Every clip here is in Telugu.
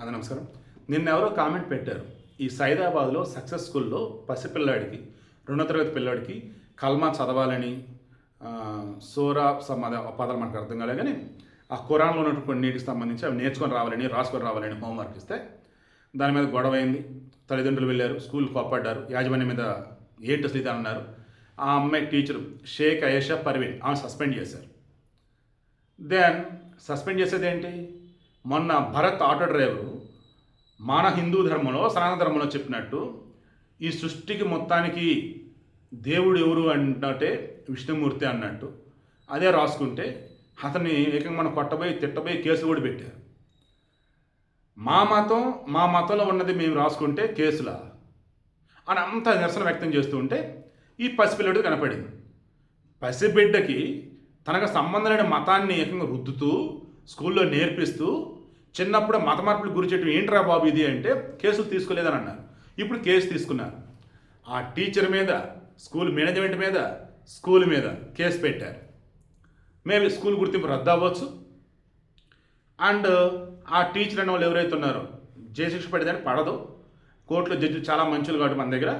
అది నమస్కారం. నిన్నెవరో కామెంట్ పెట్టారు. ఈ సైదాబాద్‌లో సక్సెస్ స్కూల్‌లో పసిపిల్లాడికి, రెండో తరగతి పిల్లాడికి కల్మా చదవాలని సూరా సమాధి పదాలు మనకు అర్థం కాలే కానీ, ఆ ఖురాన్‌లో ఉన్నటువంటి కొన్నిటికి సంబంధించి అవి నేర్చుకొని రావాలని, రాసుకొని రావాలని హోంవర్క్ ఇస్తే, దాని మీద గొడవైంది. తల్లిదండ్రులు వెళ్ళారు, స్కూల్ కోప్పడ్డారు, యాజమాన్యం మీద ఏంటి అసలు ఇది అన్నారు. ఆ అమ్మాయి టీచరు షేక్ అయేషా పర్వీన్ ఆమె సస్పెండ్ చేశారు. దెన్ సస్పెండ్ చేసేదేంటి? మొన్న భరత్ ఆటో డ్రైవరు మన హిందూ ధర్మంలో సనాతన ధర్మంలో చెప్పినట్టు ఈ సృష్టికి మొత్తానికి దేవుడు ఎవరు అంటే విష్ణుమూర్తి అన్నట్టు అదే రాసుకుంటే అతన్ని ఏకంగా మనం కొట్టబోయి తిట్టబోయి కేసులు కూడా పెట్టారు. మా మతంలో ఉన్నది మేము రాసుకుంటే కేసులా అని అంతా నిరసన వ్యక్తం చేస్తూ ఉంటే ఈ పసిపిల్లడు కనపడింది. పసిబిడ్డకి తనకు సంబంధం లేని మతాన్ని ఏకంగా రుద్దుతూ స్కూల్లో నేర్పిస్తూ చిన్నప్పుడు మత మార్పులకు గురి చేయడం ఏంట్రా బాబు ఇది అంటే కేసులు తీసుకోలేదని అన్నారు. ఇప్పుడు కేసు తీసుకున్నారు. ఆ టీచర్ మీద, స్కూల్ మేనేజ్మెంట్ మీద, స్కూల్ మీద కేసు పెట్టారు. మేబీ స్కూల్ గుర్తింపు రద్దు అవ్వచ్చు. అండ్ ఆ టీచర్ అనే వాళ్ళు ఎవరైతే ఉన్నారో జయశిక్ష పడేదాన్ని పడదు. కోర్టులో జడ్జి చాలా మంచులు కాబట్టి మన దగ్గర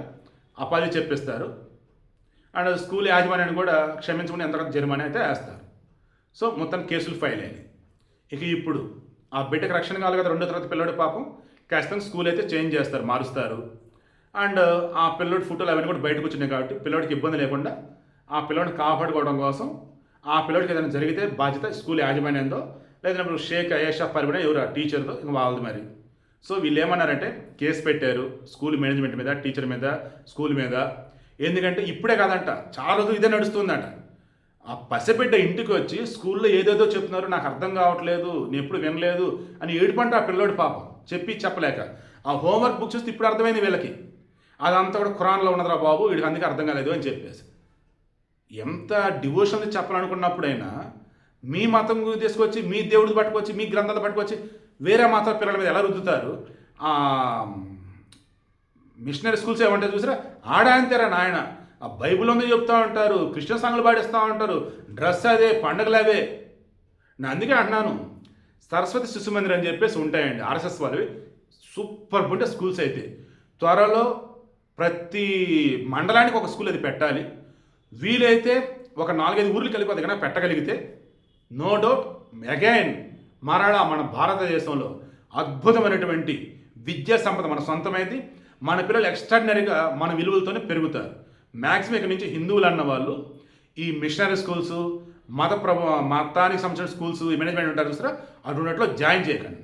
అపాధి చెప్పిస్తారు. అండ్ స్కూల్ యాజమాన్యాన్ని కూడా క్షమించమని ఎంతకంత జరిమానా అయితే వేస్తారు. సో మొత్తం కేసులు ఫైల్ అయినాయి. ఇక ఇప్పుడు ఆ బిడ్డకు రక్షణ కావాలి కదా, రెండో తరగతి పిల్లడి పాపం ఖచ్చితంగా స్కూల్ అయితే చేంజ్ చేస్తారు, మారుస్తారు. అండ్ ఆ పిల్లడి ఫోటోలు అవన్నీ కూడా బయటకు వచ్చినాయి కాబట్టి పిల్లడికి ఇబ్బంది లేకుండా ఆ పిల్లడిని కాపాడుకోవడం కోసం ఆ పిల్లడికి ఏదైనా జరిగితే బాధ్యత స్కూల్ యాజమాన్యందో లేదంటే షేక్ అయేషా పర్వీన్ ఎవరు ఆ టీచర్తో ఇంకా వాళ్ళది మరి. సో వీళ్ళు ఏమన్నారంటే కేసు పెట్టారు స్కూల్ మేనేజ్మెంట్ మీద, టీచర్ మీద, స్కూల్ మీద. ఎందుకంటే ఇప్పుడే కాదంట, చాలా రోజులు ఇదే నడుస్తుందంట. ఆ పసిబిడ్డ ఇంటికి వచ్చి స్కూల్లో ఏదేదో చెప్తున్నారు, నాకు అర్థం కావట్లేదు, నేను ఎప్పుడు వినలేదు అని ఏడుపంట ఆ పిల్లోడి పాపం చెప్పలేక. ఆ హోంవర్క్ బుక్ చూస్తే ఇప్పుడు అర్థమైంది వీళ్ళకి, అదంతా కూడా ఖురాన్లో ఉన్నదిరా బాబు, వీడికి అందుకే అర్థం కాలేదు అని చెప్పేసి. ఎంత డివోషన్ చెప్పాలనుకున్నప్పుడైనా మీ మతం తీసుకొచ్చి, మీ దేవుడికి పట్టుకొచ్చి, మీ గ్రంథాలు పట్టుకొచ్చి వేరే మత పిల్లల మీద ఎలా రుద్దుతారు? మిషనరీ స్కూల్స్ ఏమంటే చూసారా, ఆడంతేరా నాయన, ఆ బైబుల్ ఉంది చెప్తూ ఉంటారు, క్రిస్టియన్ సాంగ్లు పాడిస్తూ ఉంటారు, డ్రెస్ అదే, పండుగలు అవే. నేను అందుకే అంటున్నాను, సరస్వతి శిశు మందిర్ అని చెప్పేసి ఉంటాయండి ఆర్ఎస్ఎస్ వాళ్ళవి, సూపర్ ఉంటే స్కూల్స్ అయితే. త్వరలో ప్రతి మండలానికి ఒక స్కూల్ అది పెట్టాలి. వీలైతే ఒక 4-5 ఊర్లు కలిపి అది కన్నా పెట్టగలిగితే నో డౌట్ అగైన్ మరలా మన భారతదేశంలో అద్భుతమైనటువంటి విద్యా సంపద మన సొంతమైంది. మన పిల్లలు ఎక్స్ట్రాడినరీగా మన విలువలతోనే పెరుగుతారు. మ్యాక్సిమం ఇక్కడ నుంచి హిందువులు అన్న వాళ్ళు ఈ మిషనరీ స్కూల్స్, మతానికి సంబంధించిన స్కూల్స్ మేనేజ్మెంట్ ఉంటారు చూసారా, అటువంటిలో జాయిన్ చేయకండి.